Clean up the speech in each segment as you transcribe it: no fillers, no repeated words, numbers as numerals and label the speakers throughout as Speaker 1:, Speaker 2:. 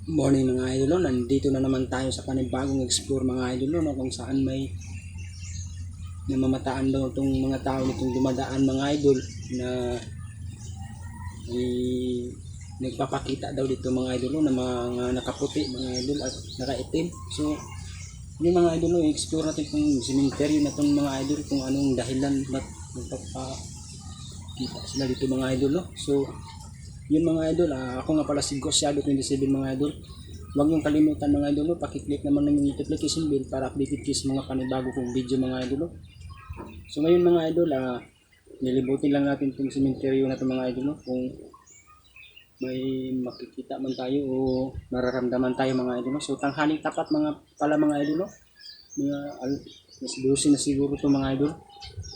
Speaker 1: Morning mga idol, nandito na naman tayo sa panibagong explore mga idol, no, kung saan may namamataan daw itong mga tao nitong dumadaan mga idol na may nagpapakita daw dito mga idol, no, na mga nakaputi mga idol at nakaitim. So yung mga idol, no, explore natin kung cemetery na itong mga idol, kung anong dahilan ba't nagpapakita sila dito mga idol, no? So yun mga idol, ako nga pala si Ghost Shadow 27 mga idol. Huwag niyong kalimutan mga idol, paki-click naman ng notification bell para updated kayo sa mga panibago kong video mga idol. So ngayon mga idol, nilibutin lang natin itong cemetery na itong mga idol, kung may makikita man tayo o nararamdaman tayo mga idol. So tanghaling tapat mga pala mga idol, mga mas 12 na siguro itong mga idol.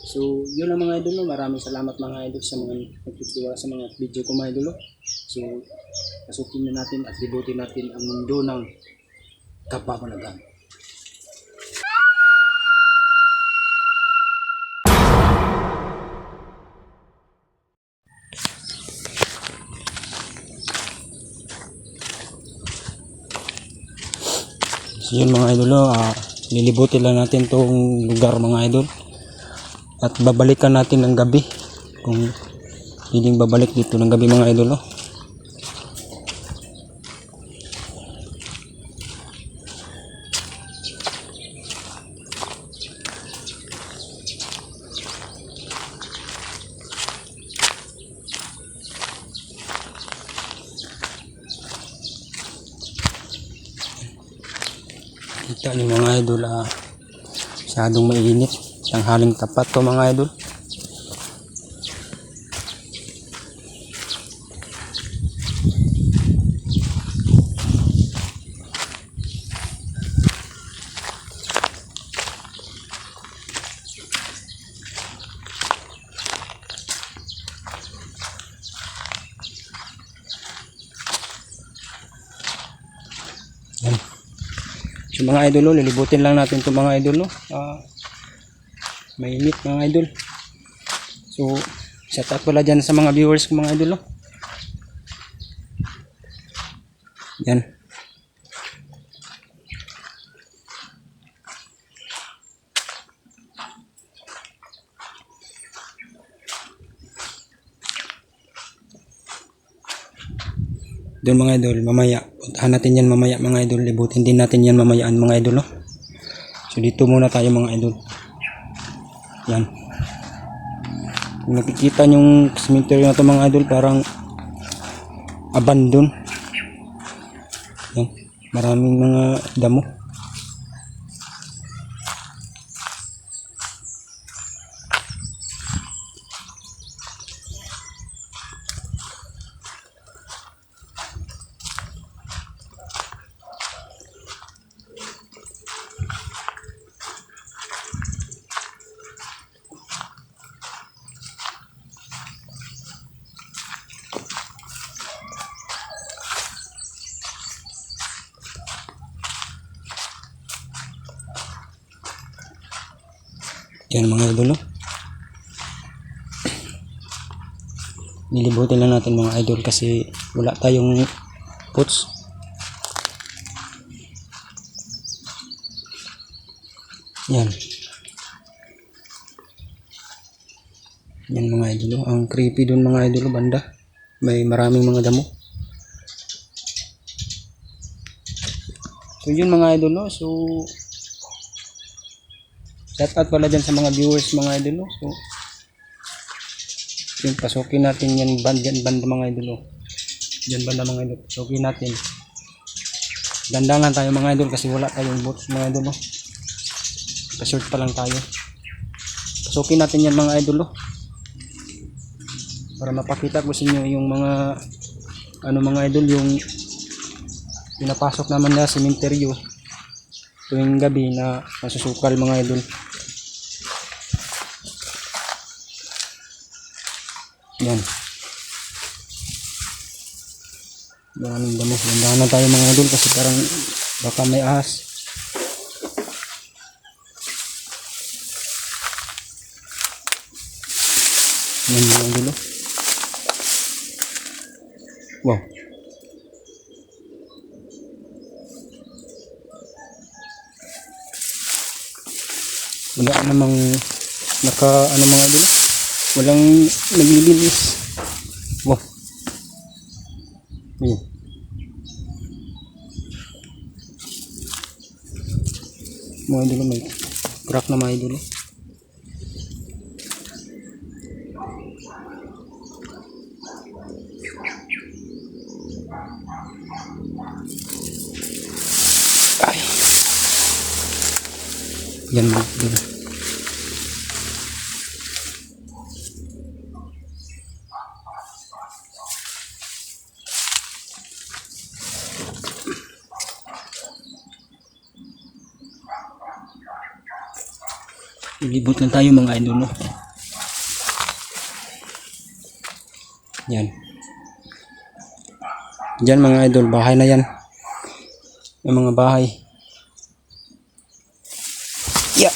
Speaker 1: So yun lang mga idol, maraming salamat mga idol sa mga nagtitiwala sa mga video ko mga idol. So pasukin na natin at libutin natin ang mundo ng kapamalagan. So yun mga idol, lilibutin lang natin tong lugar mga idol at babalikan natin ng gabi kung pwedeng babalik dito ng gabi mga idol. Kita niyo mga idol, masyadong mainit, tanghaling tapat to mga idol. Yan. So mga idol, lilibutin lang natin itong mga idol, mainit mga idol. So shout out pala dyan sa mga viewers ko mga idol. Yan. Doon mga idol, mamaya puntahan natin yan mamaya mga idol, libutin din natin yan mamayaan mga idol. So dito muna tayo mga idol. Yan, kung nakikita yung cemetery na to mga idol, parang abandon. Yan, maraming mga damo. Yan mga idol, nilibutin lang natin mga idol kasi wala tayong puts. Yan. Yan mga idol, ang creepy dun mga idol, banda. May maraming mga damo. So yun mga idol, so shout out pala dyan sa mga viewers mga idol. So yun, pasukin natin yan banda mga idol. Dyan banda mga idol, pasukin natin. Ganda lang tayo mga idol kasi wala tayong boats mga idol. Pa-short pa lang tayo. Pasukin natin yan mga idol, para mapakita ko sa inyo yung mga mga idol, yung pinapasok naman na sementeryo tuwing gabi na masusukal mga idol. Yan, maraming damo. Landahan na tayo mga idol kasi parang baka may ahas. Yan mga idol. Wow, Wala namang ano mga idol. Walang naglilinis. Wow. Ayan. Mga idol, may crack na mga idol. Ay. Yan mga idol. Ilibot lang tayo mga idol, no? Yan. Yan mga idol, bahay na yan. Yung mga bahay. Yeah.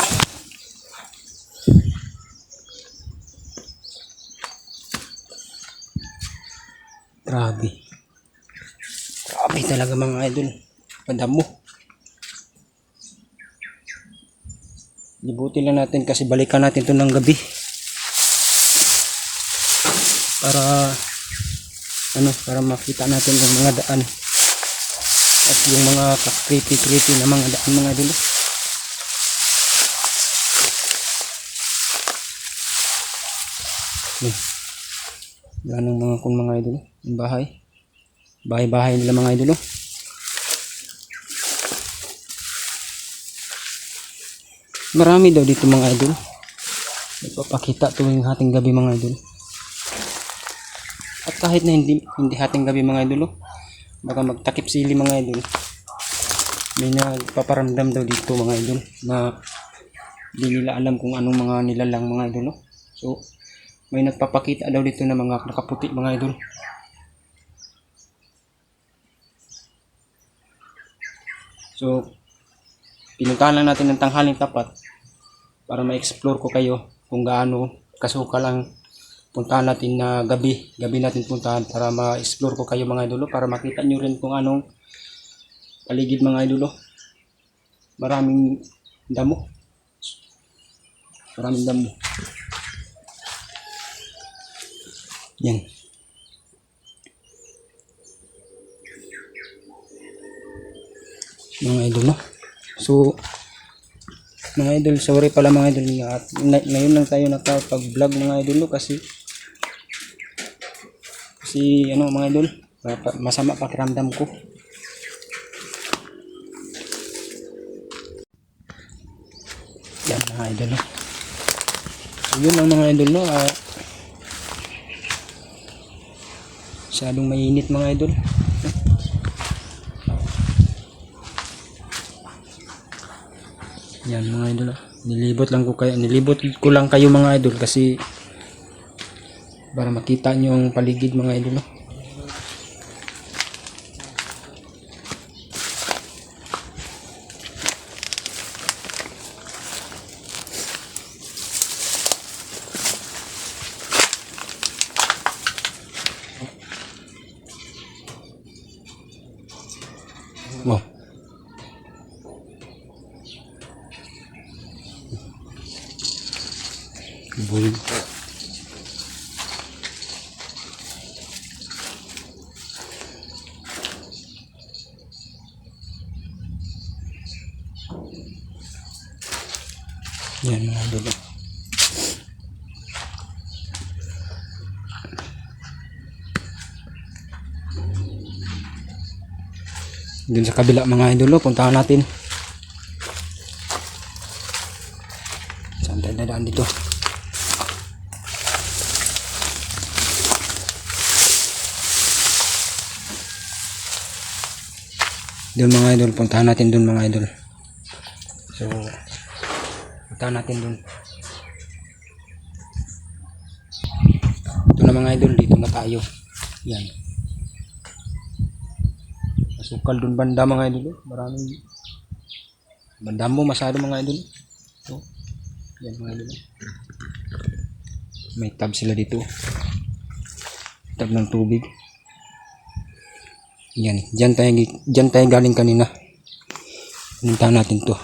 Speaker 1: Grabe. Grabe talaga mga idol. Padamo. Libutin lang natin kasi balikan natin ito ng gabi. Para makita natin yung mga daan. At yung mga creepy na mga daan mga idol. Yan ang mga idol. Yung bahay. Bahay nila mga idol. Marami daw dito mga idol. Ipapakita tuwing hating gabi mga idol. At kahit na hindi hating gabi mga idol, baka magtakip sili mga idol. May nagpaparamdam daw dito mga idol na hindi nila alam kung anong mga nilalang mga idol. So may nagpapakita daw dito na mga nakaputi mga idol. So pinuntahan lang natin ng tanghaling tapat para ma-explore ko kayo kung gaano kasuka lang puntahan natin na gabi natin puntahan para ma-explore ko kayo mga idolo, para makita nyo rin kung anong paligid mga idolo. Maraming damo. Yan. Mga idolo. So mga idol, sorry pala mga idol, ngayon lang tayo nakapag-vlog mga idol kasi mga idol, masama pakiramdam ko. Yan mga idol. So yun lang mga idol, no. Masyadong mainit mga idol. Yan mga idol. Nilibot ko lang kayo mga idol kasi para makita nyo ang paligid mga idol. Wow. Bull. Yan mga idol. Dun sa kabila mga idol, puntahan natin. Saan tayo dadaan dito? Dun mga idol, puntahan natin dun mga idol. So puntahan natin dun. Ito na mga idol, dito na tayo. Yan. Masukal dun banda mga idol. Maraming banda mo masyado mga idol. So, yan mga idol. May tab sila dito. Tab ng tubig. Yan. Diyan tayo galing kanina. Puntahan natin to.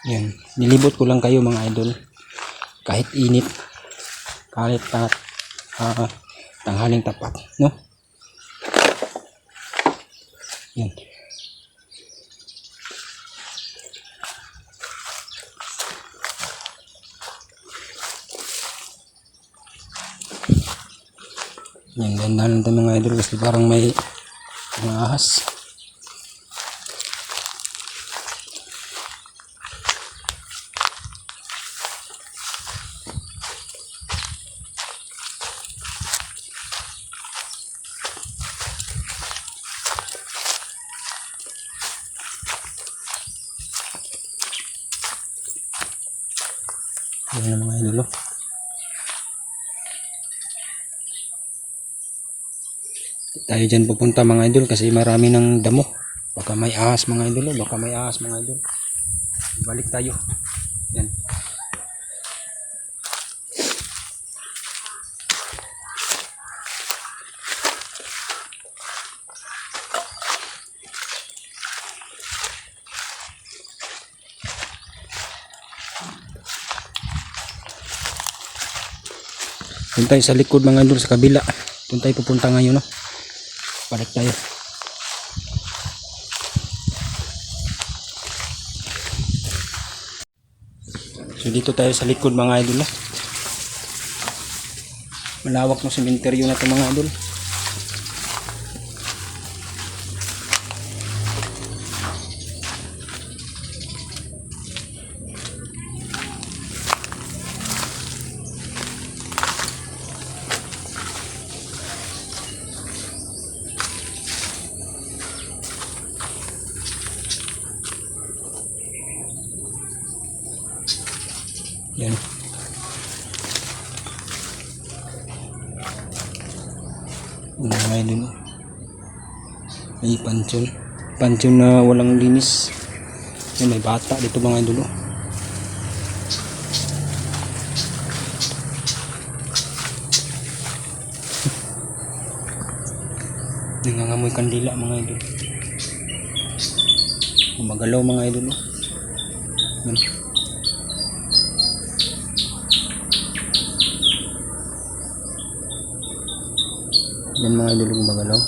Speaker 1: Yan, nilibot ko lang kayo mga idol. Kahit init, kahit tanghaling tapat, no? Yan. Yan, ganda lang ito mga idol kasi parang may mga ahas. Yan mga idol. Tayo dyan pupunta mga idol kasi marami ng damo. Baka may ahas mga idol. Baka may ahas mga idol. Balik tayo. Yan. Doon tayo sa likod mga idol sa kabila. Doon tayo pupunta ngayon, no? Balik tayo. So dito tayo sa likod mga idol, no? Malawak ng sementeryo na ito mga idol. Yan. Mga idol, no? May pansyon. Pansyon na walang linis. Yan, may bata dito mga idol, no? Nangangamoy kandila mga idol. Gumagalaw mga idol, no? Yan. Yan mga idol, gumagalaw.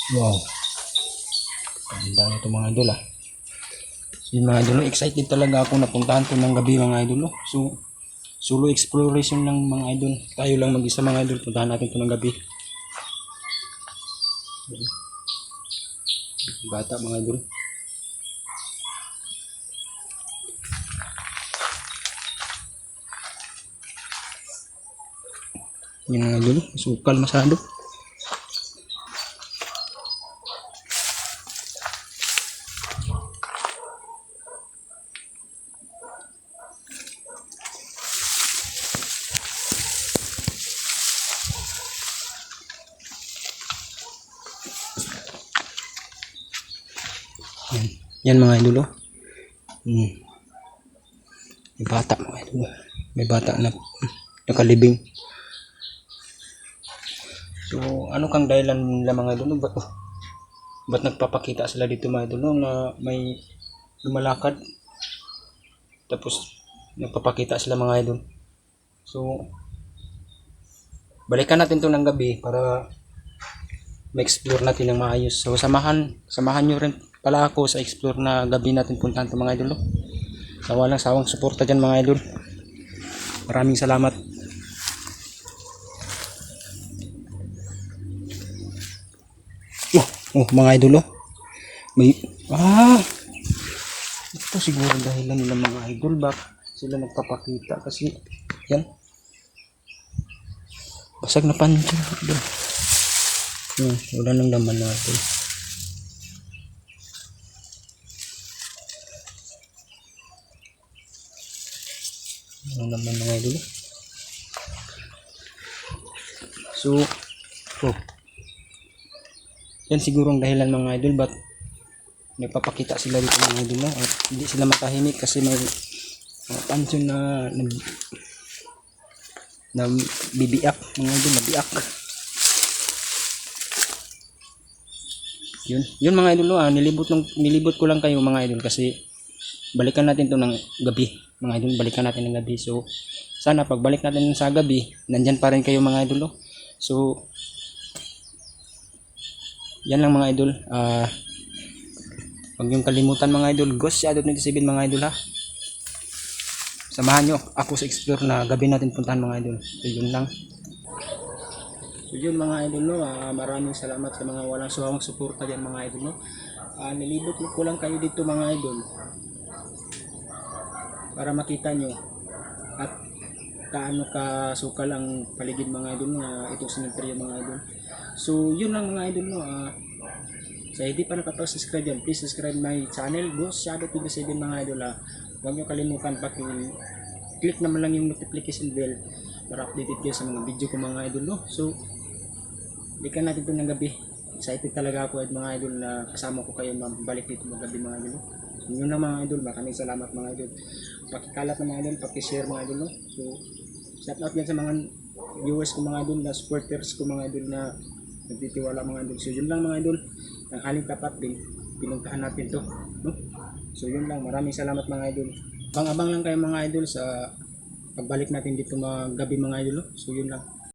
Speaker 1: Wow. Ganda nito mga idol, ah. Yung mga idol, excited talaga ako na puntahan ko ng gabi mga idol, no? So, solo exploration ng mga idol. Tayo lang mag-isa mga idol. Puntahan natin ito ng gabi. Bata mga idol. Yung mga idol, sukal masyado. Yan mga idol, oh. May bata mga idol. May bata na nakalibing. So, ano kang dahilan nila mga idol? Ba't nagpapakita sila dito mga idol, no? Na may lumalakad. Tapos, nagpapakita sila mga idol. So, balikan natin to ng gabi para ma-explore natin ng maayos. So, samahan nyo rin pala ako sa explore na gabi natin puntahan to mga idol, no? So, walang sawang suporta dyan mga idol. Maraming salamat. Mga idol, oh. May ito siguro dahilan nila mga idol, bak sila nagpapakita kasi yan, basag na pansyon. Wala nang laman natin. Walang laman mga idol. So, yan siguro ang dahilan mga idol, but nagpapakita sila dito mga idol, no? At hindi sila matahimik kasi Mga pansyon na bibiyak mga idol, nabiyak. Yun mga idol, nilibot ko lang kayo mga idol kasi balikan natin to ng gabi mga idol, balikan natin ng gabi. So sana pagbalik natin sa gabi nandyan pa rin kayo mga idol. So yan lang mga idol. Huwag yung kalimutan mga idol, Ghost Shadow 27 mga idol ha. Samahan nyo ako sa explore na gabi natin puntahan mga idol. So yun lang. So yun mga idol maraming salamat sa mga walang sawang suporta diyan mga idol nilibot ko lang kayo dito mga idol para makita nyo at kaano ka sukal ang paligid mga idol itong cemetery mga idol. So yun lang mga idol sa hindi pa nakapag-subscribe yan, please subscribe my channel Ghost Shadow 27 mga idol huwag nyo kalimutan click naman lang yung notification bell para updated kayo sa mga video ko mga idol So balikan natin ito ng gabi. Excited talaga ako at mga idol na kasama ko kayo mabalik dito ng gabi mga idol Yun lang mga idol, maraming salamat mga idol. Pakikalat ng mga idol, pakishare mga idol So shout out yan sa mga viewers ko mga idol, na supporters ko mga idol na nagtitiwala mga idol. So yun lang mga idol, ang aling tapat din pinuntahan natin to So yun lang, maraming salamat mga idol. Abang-abang lang kayo mga idol sa pagbalik natin dito mga gabi mga idol So yun lang.